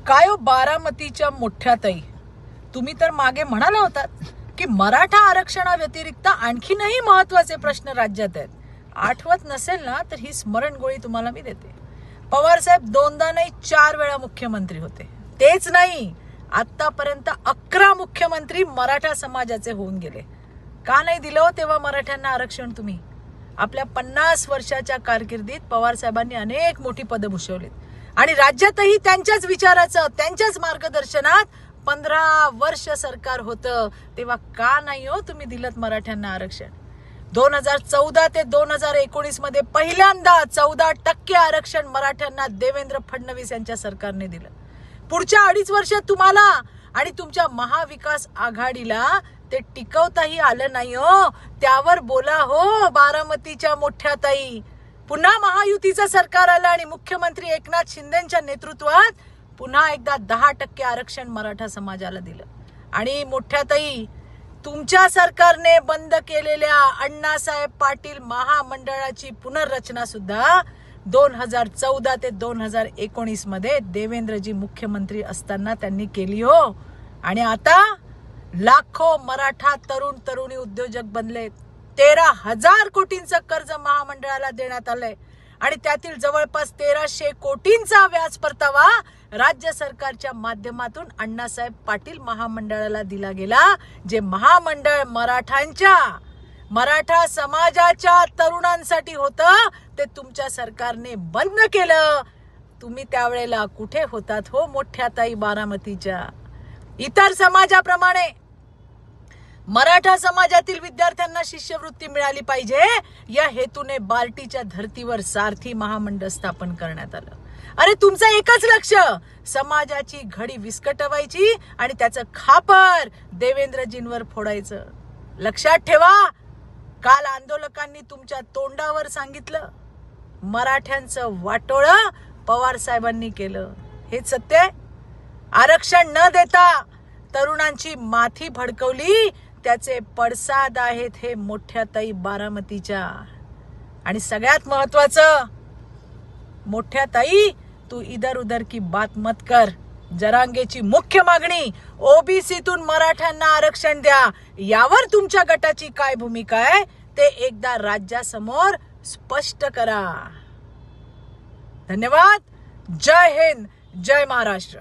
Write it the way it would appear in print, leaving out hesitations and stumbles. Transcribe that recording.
काय हो बारामतीच्या मोठ्या ताई, तुम्ही तर मागे म्हणाला होतात की मराठा आरक्षणाव्यतिरिक्त आणखीनही महत्वाचे प्रश्न राज्यात आहेत. आठवत नसेल ना तर ही स्मरणगोळी तुम्हाला मी देते. पवार साहेब दोनदा नाही 4 वेळा मुख्यमंत्री होते. तेच नाही, आतापर्यंत 11 मुख्यमंत्री मराठा समाजाचे होऊन गेले. का नाही दिलं हो तेव्हा मराठ्यांना आरक्षण तुम्ही? आपल्या 50 वर्षाच्या कारकिर्दीत पवार साहेबांनी अनेक मोठी पदं भूषवलीत आणि राज्यातही त्यांच्याच विचाराचं, त्यांच्याच मार्गदर्शनात 15 वर्ष सरकार होतं. तेव्हा का नाही हो तुम्ही दिलत मराठ्यांना आरक्षण? 2014 ते 2019 मध्ये पहिल्यांदा 14% आरक्षण मराठ्यांना देवेंद्र फडणवीस यांच्या सरकारने दिलं. पुढच्या 2.5 वर्षात तुम्हाला आणि तुमच्या महाविकास आघाडीला ते टिकवताही आलं नाही हो. त्यावर बोला हो बारामतीच्या मोठ्या ताई. पुन्हा महायुतीचं सरकार आलं आणि मुख्यमंत्री एकनाथ शिंदेच्या नेतृत्वात पुन्हा एकदा 10% आरक्षण मराठा समाजाला दिलं. आणि मोठ्या ताई, तुमच्या सरकारने बंद केलेल्या अण्णासाहेब पाटील महामंडळाची पुनर्रचना सुद्धा 2014 ते 2019 मध्ये देवेंद्रजी मुख्यमंत्री असताना त्यांनी केली हो. आणि आता लाखो मराठा तरुण तरुणी उद्योजक बनलेत. 13,000 कोटींचं कर्ज महामंडळाला देण्यात आलंय आणि त्यातील जवळपास 1,300 कोटींचा व्याज परतावा राज्य सरकारच्या माध्यमातून अण्णासाहेब पाटील महामंडळाला दिला गेला. जे महामंडळ मराठा समाजाच्या तरुणांसाठी होतं ते तुमच्या सरकारने बंद केलं. तुम्ही त्यावेळेला कुठे होतात हो मोठ्या ताई बारामतीच्या? इतर समाजाप्रमाणे मराठा समाजातील विद्यार्थ्यांना शिष्यवृत्ती मिळाली पाहिजे या हेतूने बार्टीच्या धर्तीवर सारथी महामंडळ स्थापन करण्यात आलं. अरे तुमचं एकच लक्ष, समाजाची घडी विस्कटवायची आणि त्याचं खापर देवेंद्रजींवर फोडायचं. लक्षात ठेवा, काल आंदोलकांनी तुमच्या तोंडावर सांगितलं मराठ्यांचं वाटोळं पवार साहेबांनी केलं. हेच सत्य आहे. आरक्षण न देता तरुणांची माथी भडकवली, त्याचे पडसाद आहेत हे मोठ्या ताई बारामतीच्या. आणि सगळ्यात महत्वाचं, मोठ्या ताई, तू इधर उधर की बात मत कर. जरांगेची मुख्य मागणी ओबीसीतून मराठ्यांना आरक्षण द्या. यावर तुमच्या गटाची काय भूमिका आहे ते एकदा राज्यासमोर स्पष्ट करा. धन्यवाद. जय हिंद, जय महाराष्ट्र.